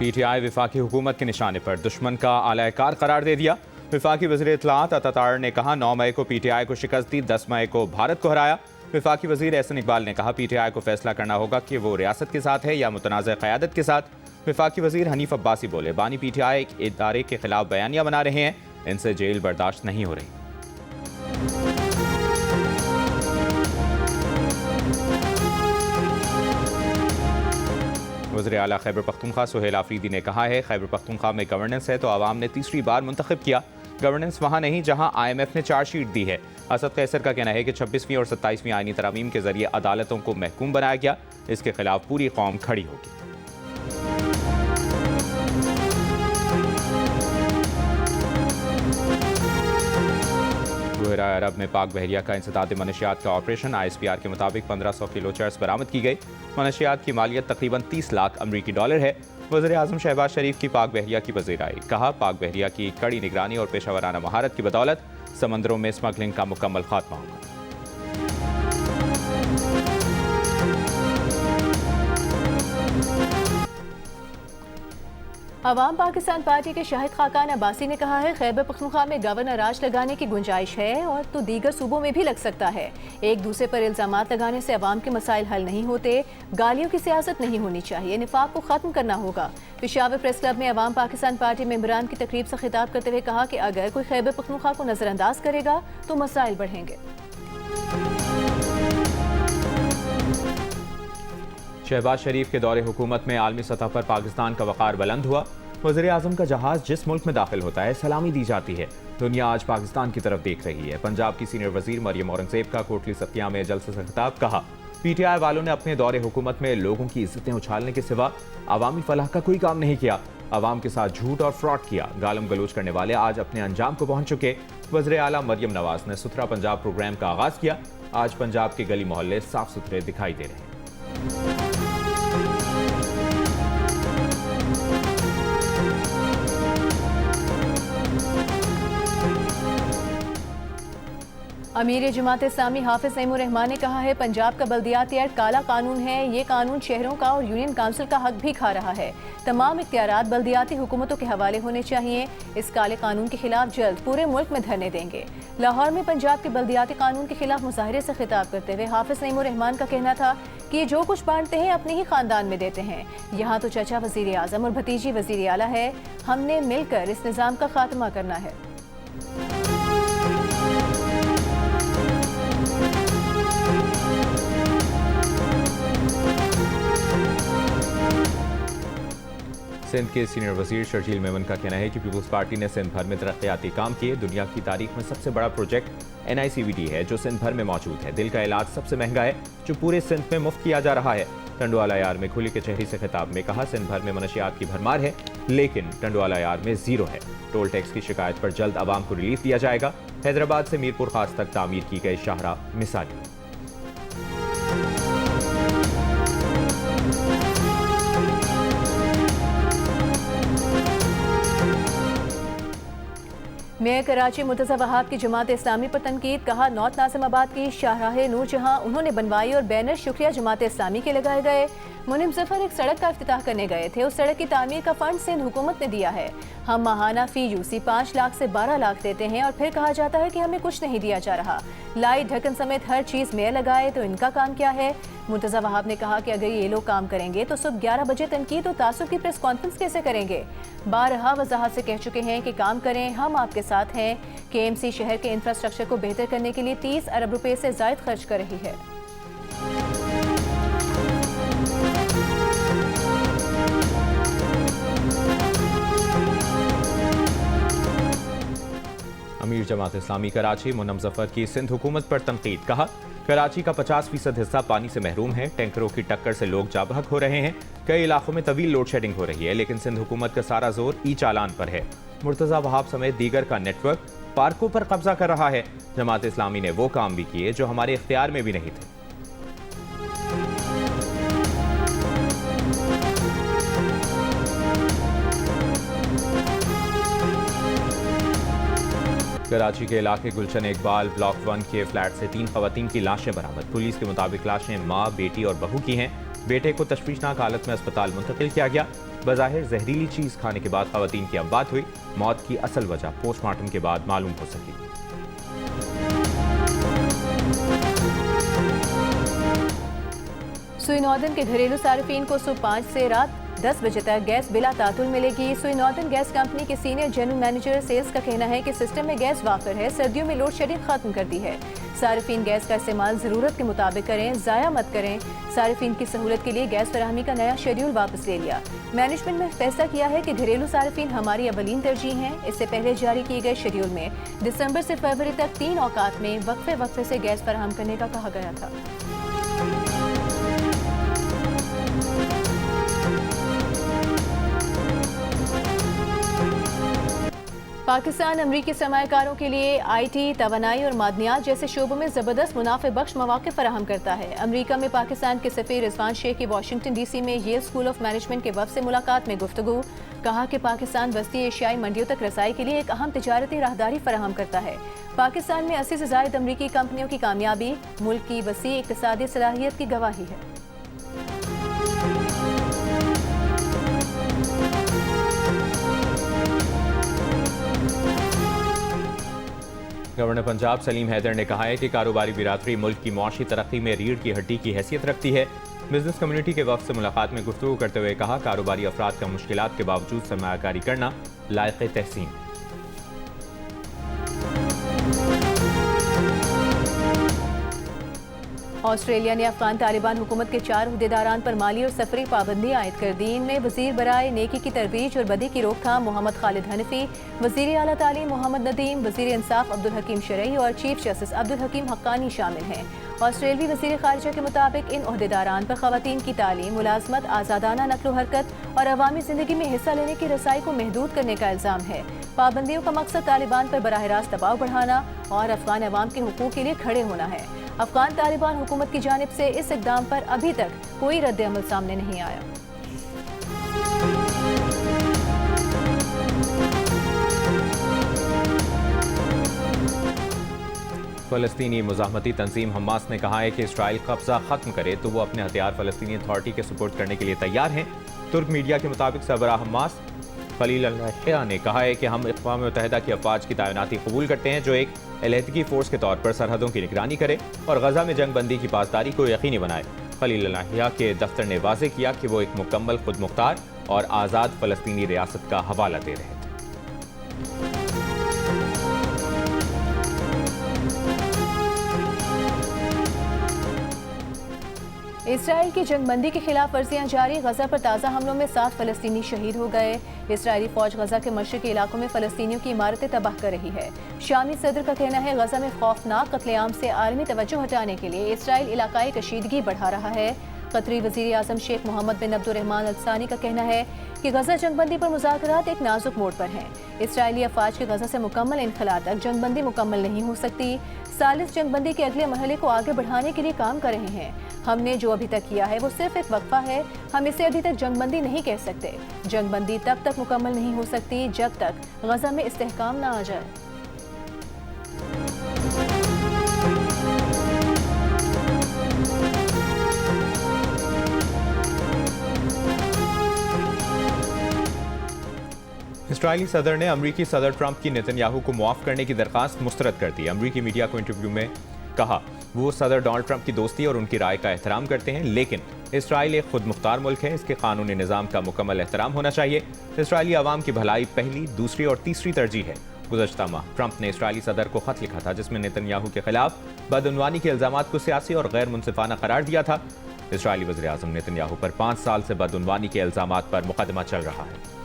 PTI विफाकी हुकूमत के निशाने पर दुश्मन का आला-ए-कार करार दे दिया। विफाकी वज़ीर इत्तलाआत अतातार ने कहा 9 मई को PTI को शिकस्त दी, 10 मई को भारत को हराया। विफाकी वज़ीर एहसन इकबाल ने कहा PTI को फैसला करना होगा कि वो रियासत के साथ है या मुतनाज़ क़यादत के साथ। विफाकी वज़ीर हनीफ अब्बासी बोले बानी PTI एक इदारे के खिलाफ बयानियां बना रहे हैं, इनसे जेल बर्दाश्त नहीं हो रही। वज़ीर आला खैबर पख्तूनख्वा सुहेल आफरीदी ने कहा है खैबर पख्तूनख्वा में गवर्नेंस है तो आवाम ने तीसरी बार मुंतखब किया। गवर्नेंस वहाँ नहीं जहाँ IMF ने चार्जशीट दी है। असद कैसर का कहना है कि 26वीं और 27वीं आईनी तरमीम के जरिए अदालतों को महकूम बनाया गया, इसके खिलाफ पूरी कौम खड़ी होगी। गोहरा अरब में पाक बहरिया का इंसदाद मनशियात का ऑपरेशन। ISPR के मुताबिक 1500 किलो चर्स बरामद की गई। मनशियात की मालियत तकरीबन 30 लाख अमरीकी डॉलर है। वज़ीर आज़म शहबाज शरीफ की पाक बहरिया की पज़ीराई। कहा पाक बहरिया की कड़ी निगरानी और पेशावराना महारत की बदौलत समंदरों में स्मगलिंग का मुकम्मल खात्मा होगा। अवाम पाकिस्तान पार्टी के शाहिद खाकान अब्बासी ने कहा है खैबर पख्तूनख्वा में गवर्नर राज लगाने की गुंजाइश है और तो दीगर सूबों में भी लग सकता है। एक दूसरे पर इल्जामात लगाने से अवाम के मसाइल हल नहीं होते। गालियों की सियासत नहीं होनी चाहिए, निफाक को खत्म करना होगा। पेशावर प्रेस क्लब में अवाम पाकिस्तान पार्टी मेंबरान की तकरीब से खिताब करते हुए कहा कि अगर कोई खैबर पख्तूनख्वा को नजरअंदाज करेगा तो मसाइल बढ़ेंगे। शहबाज शरीफ के दौरे हुकूमत में आलमी सतह पर पाकिस्तान का वक़ार बुलंद हुआ। वज़ीर आज़म का जहाज जिस मुल्क में दाखिल होता है सलामी दी जाती है। दुनिया आज पाकिस्तान की तरफ देख रही है। पंजाब की सीनियर वज़ीर मरियम औरंगज़ेब का कोटली सत्या में जलसे से खिताब। कहा PTI वालों ने अपने दौरे हुकूमत में लोगों की इज्जतें उछालने के सिवा अवामी फलाह का कोई काम नहीं किया। अवाम के साथ झूठ और फ्रॉड किया। गालम गलोच करने वाले आज अपने अंजाम को पहुंच चुके। वज़ीर आला मरियम नवाज ने सुथरा पंजाब प्रोग्राम का आगाज किया। आज पंजाब के गली मोहल्ले साफ सुथरे दिखाई दे रहे हैं। अमीर जमात इस्लामी हाफिज सईमुर रहमान ने कहा है पंजाब का बल्दियाती एक्ट काला कानून है। ये कानून शहरों का और यूनियन काउंसिल का हक भी खा रहा है। तमाम इख्तियारात बल्दियाती हुकूमतों के हवाले होने चाहिए। इस काले कानून के खिलाफ जल्द पूरे मुल्क में धरने देंगे। लाहौर में पंजाब के बल्दियाती कानून के खिलाफ मुजाहरे से खिताब करते हुए हाफिज सईमुर रहमान का कहना था कि ये जो कुछ बांटते हैं अपने ही खानदान में देते हैं। यहाँ तो चचा वजीर आज़म और भतीजी वजीर आला है। हमने मिलकर इस निज़ाम का खात्मा करना है। सिंध के सीनियर वजीर शर्जील मेमन का कहना है कि पीपल्स पार्टी ने सिंध भर में तरक्याती काम किए। दुनिया की तारीख में सबसे बड़ा प्रोजेक्ट NICVD है जो सिंध भर में मौजूद है। दिल का इलाज सबसे महंगा है जो पूरे सिंध में मुफ्त किया जा रहा है। टंडवाला यार में खुली कचहरी से खिताब में कहा सिंध भर में मनशियात की भरमार है लेकिन टंडवाला यार में जीरो है। टोल टैक्स की शिकायत पर जल्द आवाम को रिलीफ दिया जाएगा। हैदराबाद से मीरपुर खास तक तामीर की गई शाहराह मिसाली। मेयर कराची मुर्तज़ा वहाब की जमात इस्लामी पर तनकीद। कहा नॉर्थ नाज़िमाबाद की शाहराह नूर जहां उन्होंने बनवाई और बैनर शुक्रिया जमात इस्लामी के लगाए गए। मुनीम जफर एक सड़क का इफ्तिताह करने गए थे। उस सड़क की तामीर का फंड सिंध हुकूमत ने दिया है। हम माहाना फी यूसी 5 लाख से 12 लाख देते हैं और फिर कहा जाता है कि हमें कुछ नहीं दिया जा रहा। लाइट ढक्कन समेत हर चीज़ मेयर लगाए तो इनका काम क्या है। मुर्तज़ा वहाब ने कहा कि अगर ये लोग काम करेंगे तो सुबह 11 बजे तनकीद और तासुब की प्रेस कॉन्फ्रेंस कैसे करेंगे। बारहा वजाहत से कह चुके हैं कि काम करें, हम आपके साथ हैं। KMC शहर के इंफ्रास्ट्रक्चर को बेहतर करने के लिए 30 अरब रुपए से ज़ायद खर्च कर रही है। अमीर जमात इस्लामी कराची मुन्नम जफर की सिंध हुकूमत पर तनकीद। कहा कराची का 50% हिस्सा पानी से महरूम है। टैंकरों की टक्कर से लोग जाबहक हो रहे हैं। कई इलाकों में तवील लोड शेडिंग हो रही है लेकिन सिंध हुकूमत का सारा जोर ई चालान पर है। मुर्तज़ा वहाब समेत दीगर का नेटवर्क पार्कों पर कब्जा कर रहा है। जमात इस्लामी ने वो काम भी किए जो हमारे इख्तियार में भी नहीं थे। कराची के इलाके गुलशन इकबाल ब्लॉक 1 के फ्लैट से 3 खवातीन की लाशें बरामद। पुलिस के मुताबिक लाशें माँ, बेटी और बहू की हैं। बेटे को तशवीशनाक हालत में अस्पताल मुंतकिल किया गया। बज़ाहिर जहरीली चीज खाने के बाद खवातीन की अमवात हुई। मौत की असल वजह पोस्टमार्टम के बाद मालूम हो सकी। सुई नॉर्दर्न के घरेलू सार्फिन को सुबह 5 से रात 10 बजे तक गैस बिला तातुल मिलेगी। सुई नॉर्दर्न गैस कंपनी के सीनियर जनरल मैनेजर सेल्स का कहना है कि सिस्टम में गैस वाफिर है, सर्दियों में लोड शेडिंग खत्म कर दी है। सार्फिन गैस का इस्तेमाल ज़रूरत के मुताबिक करें, ज़ाया मत करें। सार्फिन की सहूलत के लिए गैस फराहमी का नया शेड्यूल वापस ले लिया। मैनेजमेंट ने फैसला किया है कि घरेलू सार्फिन हमारी अवलीन तरजीह हैं। इससे पहले जारी किए गए शेड्यूल में दिसंबर से फरवरी तक 3 औकात में वक्फे से गैस फराहम करने का कहा गया था। पाकिस्तान अमरीकी सरमायाकारों के लिए IT, तवानाई और मादनियात जैसे शोबों में ज़बरदस्त मुनाफे बख्श मौके फराहम करता है। अमरीका में पाकिस्तान के सफ़ीर रिजवान शेख की वाशिंगटन DC में येल स्कूल ऑफ मैनेजमेंट के वफ़द से मुलाकात में गुफ्तगू। कहा कि पाकिस्तान वस्ती एशियाई मंडियों तक रसाई के लिए एक अहम तिजारती राहदारी फराहम करता है। पाकिस्तान में 80 से ज़ायद अमरीकी कंपनियों की कामयाबी मुल्क की वसी इक़्तिसादी सलाहियत की गवाही है। गवर्नर पंजाब सलीम हैदर ने कहा है कि कारोबारी बिरादरी मुल्क की मुआशी तरक्की में रीढ़ की हड्डी की हैसियत रखती है। बिजनेस कम्युनिटी के वफ़द से मुलाकात में गुफ्तगू करते हुए कहा, कारोबारी अफराद का मुश्किलात के बावजूद सरमायाकारी करना लायक तहसीन। ऑस्ट्रेलिया ने अफगान तालिबान हुकूमत के 4 उहदेदारान पर माली और सफरी पाबंदी आयद कर दी। इनमें वजीर बराए नेकी की तरवीज और बदी की रोकथाम मोहम्मद खालिद हनफी, वजीर आला तालीम मोहम्मद नदीम, वजीर इंसाफ अब्दुल हकीम शरई और चीफ जस्टिस अब्दुल हकीम हक्कानी शामिल हैं। ऑस्ट्रेलवी वजीर खारिजा के मुताबिक इन उहदेदारान पर खवातीन की तालीम, मुलाजमत, आज़ादाना नक्लो हरकत और अवामी जिंदगी में हिस्सा लेने की रसाई को महदूद करने का इल्ज़ाम है। पाबंदियों का मकसद तालिबान पर बराह रास्त दबाव बढ़ाना और अफगान अवाम के हुकूक के लिए खड़े होना है। अफगान तालिबान हुकूमत की जानिब से इस इक़दाम पर अभी तक कोई रद्द अमल सामने नहीं आया। फ़लस्तीनी मुज़ाहमती तंजीम हमास ने कहा है कि इसराइल कब्जा खत्म करे तो वो अपने हथियार फ़लस्तीनी अथॉरिटी के सपोर्ट करने के लिए तैयार हैं। तुर्क मीडिया के मुताबिक सरबराह हमास खलील अल-हैया ने कहा है कि हम अक़वाम मुत्तहिदा की अफवाज की तैनाती कबूल करते हैं जो एक अलहदगी फ़ोर्स के तौर पर सरहदों की निगरानी करे और गजा में जंग बंदी की पासदारी को यकीनी बनाए। खलील अल-हैया के दफ्तर ने वाज़ेह किया कि वो एक मुकम्मल खुद मुख्तार और आज़ाद फ़लस्तीनी रियासत का हवाला दे रहे थे। इसराइल की जंगबंदी की खिलाफ वर्जियां जारी। गजा पर ताज़ा हमलों में 7 फ़लस्तीनी शहीद हो गए। इसराइली फौज गजा के मशरक़ी इलाकों में फ़लस्तीनियों की इमारतें तबाह कर रही है। शामी सदर का कहना है गजा में खौफनाक कत्लेआम से आलमी तवज्जो हटाने के लिए इसराइल इलाकाई कशीदगी बढ़ा रहा है। कतरी वज़ीर आज़म शेख मोहम्मद बिन अब्दुर्रहमान अल सानी का कहना है कि गजा जंगबंदी पर मुज़ाकरात एक नाजुक मोड़ पर हैं। इसराइली अफवाज के गजा से मुकम्मल इनखला तक जंगबंदी मुकम्मल नहीं हो सकती। सालिस जंगबंदी के अगले मरहले को आगे बढ़ाने के लिए काम कर रहे हैं। हमने जो अभी तक किया है वो सिर्फ एक वक्फा है। हम इसे अभी तक जंगबंदी नहीं कह सकते। जंगबंदी तब तक मुकम्मल नहीं हो सकती जब तक गजा में इस्तेहकाम ना आ जाए। इसराइली सदर ने अमरीकी सदर ट्रंप की नेतन्याहू को मुआफ करने की दरखास्त मुस्तरद कर दी। अमरीकी मीडिया को इंटरव्यू में कहा वो सदर डोनाल्ड ट्रंप की दोस्ती और उनकी राय का एहतराम करते हैं, लेकिन इसराइल एक खुद मुख्तार मुल्क है, इसके कानूनी निज़ाम का मुकम्मल एहतराम होना चाहिए। इसराइली आवाम की भलाई पहली, दूसरी और तीसरी तरजीह है। गुज़श्ता माह ट्रंप ने इसराइली सदर को खत लिखा था जिसमें नेतन्याहू के खिलाफ बदउनवानी के इल्ज़ामात को सियासी और गैर मुनसिफाना करार दिया था। इसराइली वज़ीर आज़म नेतन्याहू पर 5 साल से बदउनवानी के इल्ज़ामात पर मुकदमा चल रहा है।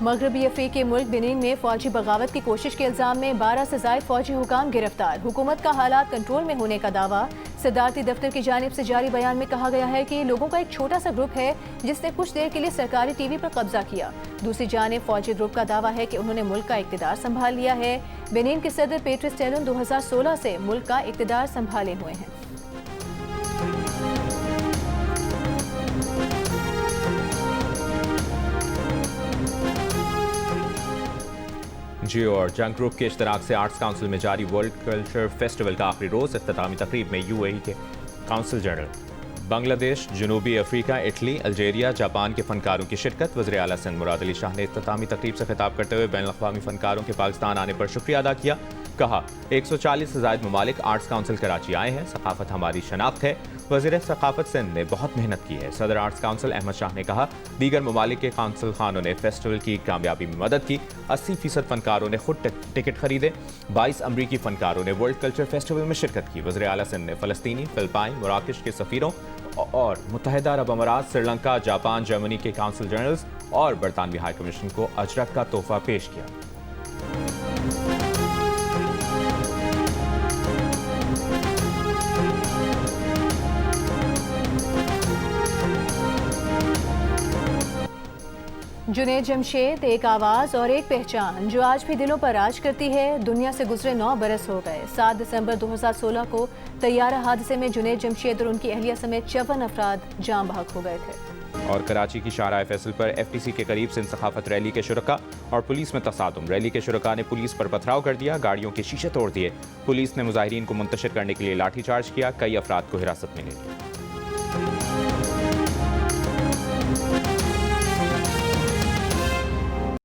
मगरबी अफ्रीकी मुल्क बेनिन में फौजी बगावत की कोशिश के इल्जाम में 12 से ज़ायद फौजी हुकाम गिरफ्तार। हुकूमत का हालात कंट्रोल में होने का दावा। सदारती दफ्तर की जानिब से जारी बयान में कहा गया है कि लोगों का एक छोटा सा ग्रुप है जिसने कुछ देर के लिए सरकारी टीवी पर कब्जा किया। दूसरी जानिब फौजी ग्रुप का दावा है कि उन्होंने मुल्क का इक़्तिदार संभाल लिया है। बेनिन के सदर पेट्रिस टैलोन 2016 से मुल्क का इक़्तिदार संभाले हुए हैं। NGO और जंग ग्रुप के इश्तराक से आर्ट्स काउंसिल में जारी वर्ल्ड कल्चर फेस्टिवल का आखिरी रोज इख्तितामी तकरीब में UAE के काउंसिल जनरल, बांग्लादेश, जनूबी अफ्रीका, इटली, अल्जीरिया, जापान के फनकारों की शिरकत। वज़ीर आला सिंध मुराद अली शाह ने इख्तितामी तकरीब से खिताब करते हुए बैनुल अक़वामी फनकारों के पाकिस्तान आने पर शुक्रिया अदा किया। कहा 140 से ज़ायद ममालिक आर्ट्स काउंसिल कराची आए हैं, सकाफत हमारी शनाख्त है। वज़ीर सकाफत सिंध ने बहुत मेहनत की है। सदर आर्ट्स काउंसिल अहमद शाह ने कहा दीगर ममालिक के काउंसिल खानों ने फेस्टिवल की कामयाबी में मदद की। 80% फनकारों ने खुद टिकट खरीदे। 22 अमरीकी फनकारों ने वर्ल्ड कल्चर फेस्टिवल में शिरकत की। वज़ीर आला सिंध ने फ़लस्तीनी, फिलिपाइन, मराकश के सफ़ीरों और मुत्तहिदा अरब अमारात, श्रीलंका, जापान, जर्मनी के काउंसिल जनरल्स और बरतानवी हाई कमीशन को अजरक का तोहफा पेश किया। जुनैद जमशेद, एक आवाज़ और एक पहचान जो आज भी दिलों पर राज करती है। दुनिया से गुजरे 9 बरस हो गए। 7 दिसंबर 2016 को तैयारा हादसे में जुनैद जमशेद और उनकी अहलिया समेत 54 अफराद जान बहक हो गए थे। और कराची की शाहराह फैसल पर FTC के करीब सिंध सकाफत रैली के शुरका और पुलिस में तसादुम। रैली के शुरका ने पुलिस पर पथराव कर दिया, गाड़ियों के शीशे तोड़ दिए। पुलिस ने मुजाहिरीन को मुंतशिर करने के लिए लाठीचार्ज किया, कई अफराद को हिरासत में ले लिया।